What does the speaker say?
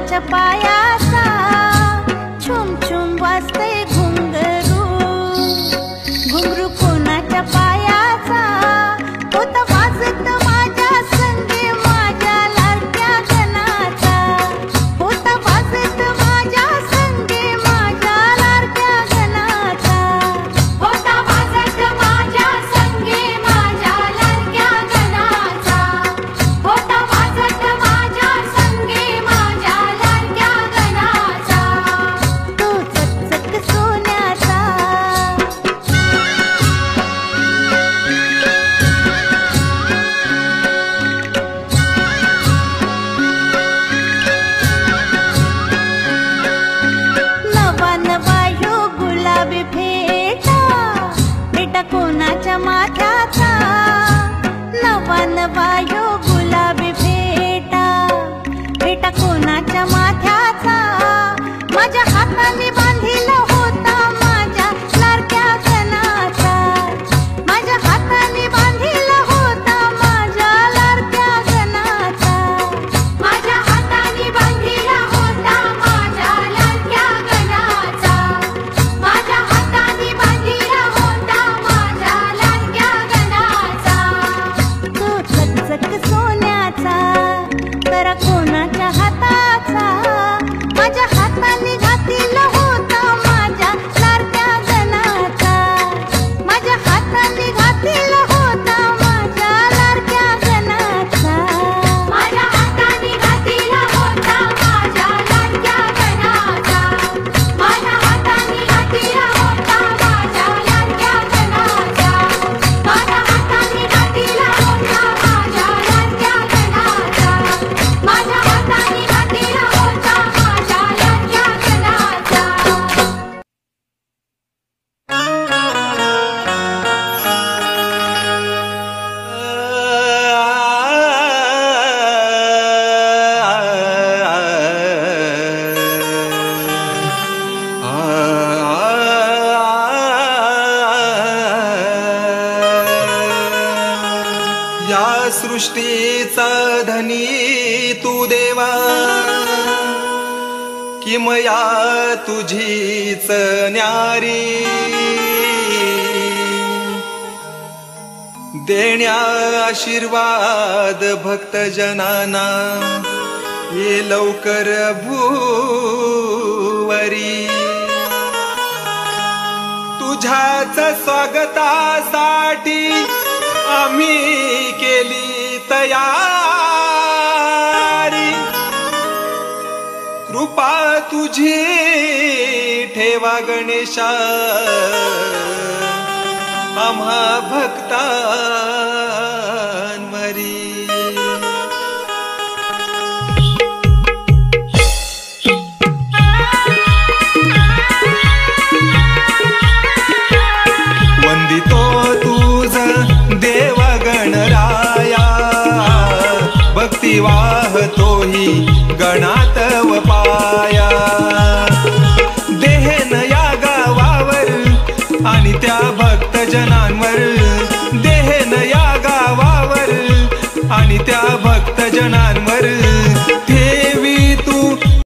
कोणाच्या पायाचा छुम छुम वाजते घुंगरू घुंगरू कोणाच्या पायाचा होता वाजत माझ्या संगे माझ्या लाडक्या गणाचा होता वाजत माझ्या संगे माझ्या लाडक्या गणाचा होता वाजत माझ्या संगे माझ्या लाडक्या गणाचा होता वाजत माझ्या संगे माझ्या लाडक्या गणाचा तो चकचक सोन्याचा नवा नवा यो गुलाबी भेटा भेटा कोणाच्या माथ्याचा नवा नवा यो गुलाबी भेटा भेटा कोणाच्या माथ्याचा माझ्या हाताने बांधिला होता माझ्या लाडक्या गणाचा माझ्या हाताने बांधिला होता माझ्या लाडक्या गणाचा माझ्या हाताने बांधिला होता माझ्या लाडक्या गणाचा माझ्या हाताने बांधिला होता माझ्या लाडक्या गणाचा तो चकचक सोन्याचा तर कोणाच्या हाताचा माझ्या हाताने घातला होता माझ्या लाडक्या गणाचा माझ्या हाताने घातला होता माझ्या लाडक्या गणाचा माझ्या हाताने घातला होता माझ्या लाडक्या गणाचा माझ्या हाताने घातला होता माझ्या लाडक्या गणाचा माझ्या हाताने घातला होता माझ्या लाडक्या गणाचा माझ्या हाताने घातला होता माझ्या लाडक्या गणाचा या सृष्टीचा धनी तू देवा किमया तुझीच न्यारी देण्या आशीर्वाद भक्तजनांना ये लवकर भूवरी तुझ्याच स्वागतासाठी आम्ही केली तयारी कृपा तुझी ठेवा गणेशा आम्हा भक्तांवरी वंदितो तुझ देव गणराया भक्ती वाहतोही गणातव पाया देहन या गावावर आणि त्या भक्तजनांवर देहन या गावावर आणि त्या भक्तजनांवर